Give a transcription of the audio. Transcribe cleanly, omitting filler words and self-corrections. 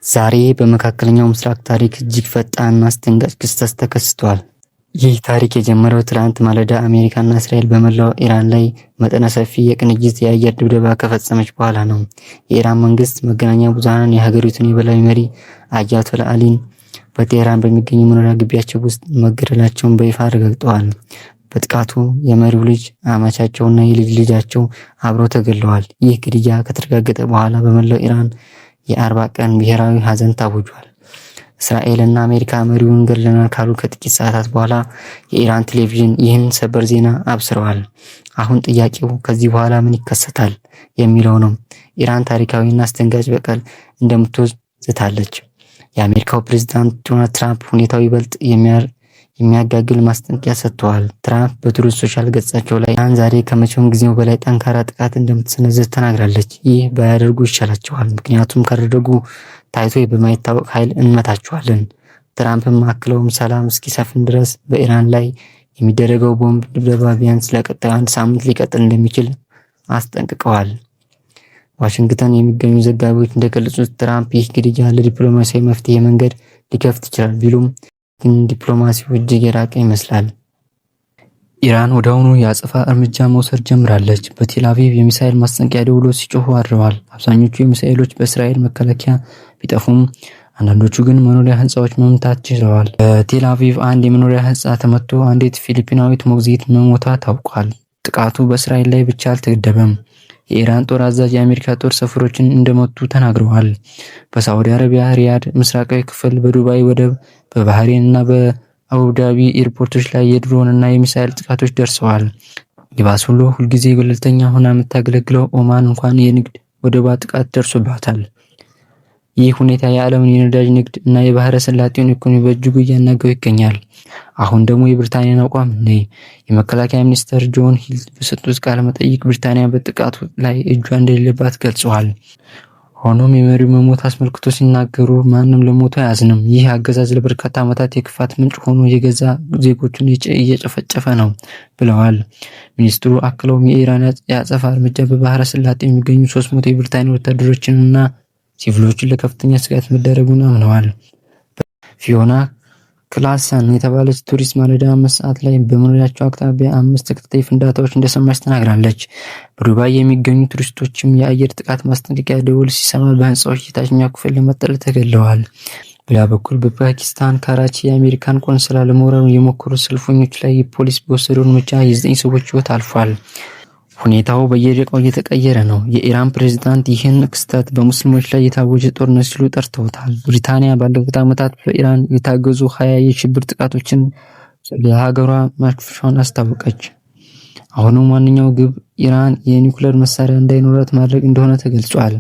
ዛሬ በመካከለኛው ምስራቅ ታሪክ እጅግ ፈጣንና አስደንጋጭ ክስተት ተከስቷል። ይህ ታሪክ የጀመረው ትላንት ማለዳ አሜሪካና እስራኤል በመላው ኢራን ላይ መጠነ ሰፊ የቅንጅት የአየር ድብደባ ከፈጸመች በኋላ ነው። የኢራን መንግስት መገናኛ ብዙሃን የሀገሪቱን የበላይ መሪ አያቶላ አሊን በቴህራን በሚገኙ መኖሪያ ግቢያቸው ውስጥ መገደላቸውን በይፋ አረጋግጠዋል። በጥቃቱ የመሪው ልጅ አማቻቸውና የልጅ ልጃቸው አብረው ተገድለዋል። ይህ ግድያ ከተረጋገጠ በኋላ በመላው ኢራን የ40 ቀን ብሔራዊ ሀዘን ታውጇል። እስራኤልና አሜሪካ መሪውን ገድለናል ካሉ ከጥቂት ሰዓታት በኋላ የኢራን ቴሌቪዥን ይህን ሰበር ዜና አብስረዋል። አሁን ጥያቄው ከዚህ በኋላ ምን ይከሰታል የሚለው ነው። ኢራን ታሪካዊና አስደንጋጭ በቀል እንደምትወስድ ዝታለች። የአሜሪካው ፕሬዝዳንት ዶናልድ ትራምፕ ሁኔታው ይበልጥ የሚያጋግል ማስጠንቀቂያ ሰጥተዋል። ትራምፕ በትሩዝ ሶሻል ገጻቸው ላይ ኢራን ዛሬ ከመቼውም ጊዜው በላይ ጠንካራ ጥቃት እንደምትሰነዝር ተናግራለች። ይህ ባያደርጉ ይሻላቸዋል፣ ምክንያቱም ካደረጉ ታይቶ በማይታወቅ ኃይል እንመታቸዋለን። ትራምፕም አክለውም ሰላም እስኪሰፍን ድረስ በኢራን ላይ የሚደረገው ቦምብ ድብደባ ቢያንስ ለቀጣዩ 1 ሳምንት ሊቀጥል እንደሚችል አስጠንቅቀዋል። ዋሽንግተን የሚገኙ ዘጋቢዎች እንደገለጹት ትራምፕ ይህ ግድያ ለዲፕሎማሲያዊ መፍትሄ መንገድ ሊከፍት ይችላል ቢሉም ግን ዲፕሎማሲው እጅግ የራቀ ይመስላል። ኢራን ወዲያውኑ የአጸፋ እርምጃ መውሰድ ጀምራለች። በቴል አቪቭ የሚሳኤል ማስጠንቀቂያ ደውሎች ሲጮሁ አድረዋል። አብዛኞቹ የሚሳኤሎች በእስራኤል መከላከያ ቢጠፉም አንዳንዶቹ ግን መኖሪያ ህንፃዎች መምታት ችለዋል። በቴል አቪቭ አንድ የመኖሪያ ህንፃ ተመቶ አንዲት ፊሊፒናዊት ሞግዚት መሞቷ ታውቋል። ጥቃቱ በእስራኤል ላይ ብቻ አልተገደበም። የኢራን ጦር አዛዥ የአሜሪካ ጦር ሰፈሮችን እንደመቱ ተናግረዋል። በሳዑዲ አረቢያ ሪያድ ምስራቃዊ ክፍል፣ በዱባይ ወደብ፣ በባህሬን እና በአቡዳቢ ኤርፖርቶች ላይ የድሮን እና የሚሳኤል ጥቃቶች ደርሰዋል። ይባስ ብሎ ሁልጊዜ ገለልተኛ ሆና የምታገለግለው ኦማን እንኳን የንግድ ወደቧ ጥቃት ደርሶባታል። ይህ ሁኔታ የዓለምን የነዳጅ ንግድ እና የባህረ ሰላጤውን ኢኮኖሚ በእጅጉ እያናገው ይገኛል። አሁን ደግሞ የብሪታንያን አቋም ነው። የመከላከያ ሚኒስትር ጆን ሂል በሰጡት ቃለ መጠይቅ ብሪታንያ በጥቃቱ ላይ እጇ እንደሌለባት ገልጸዋል። ሆኖም የመሪው መሞት አስመልክቶ ሲናገሩ ማንም ለሞቱ አያዝንም፣ ይህ አገዛዝ ለበርካታ ዓመታት የክፋት ምንጭ ሆኖ የገዛ ዜጎቹን እየጨፈጨፈ ነው ብለዋል። ሚኒስትሩ አክለውም የኢራን የአጸፋ እርምጃ በባህረ ሰላጤ የሚገኙ 300 የብሪታንያ ወታደሮችንና ሲቪሎችን ለከፍተኛ ስጋት መደረጉን አምነዋል። ፊዮና ክላሰን የተባለች ቱሪስት ማለዳ 5 ሰዓት ላይ በመኖሪያቸው አቅራቢያ 5 ተከታታይ ፍንዳታዎች እንደሰማች ተናግራለች። በዱባይ የሚገኙ ቱሪስቶችም የአየር ጥቃት ማስጠንቀቂያ ደወል ሲሰማ በህንፃዎች የታችኛው ክፍል ለመጠለል ተገድለዋል። በሌላ በኩል በፓኪስታን ካራቺ የአሜሪካን ቆንስላ ለመውረር የሞከሩ ሰልፈኞች ላይ ፖሊስ በወሰደው እርምጃ የ9 ሰዎች ህይወት አልፏል። ሁኔታው በየደቂቃው እየተቀየረ ነው። የኢራን ፕሬዝዳንት ይህን ክስተት በሙስሊሞች ላይ የታወጀ ጦርነት ሲሉ ጠርተውታል። ብሪታንያ ባለፉት ዓመታት በኢራን የታገዙ 20 የሽብር ጥቃቶችን ለሀገሯ ማክሸፏን አስታወቀች። አሁንም ዋነኛው ግብ ኢራን የኒውክሌር መሳሪያ እንዳይኖራት ማድረግ እንደሆነ ተገልጿል።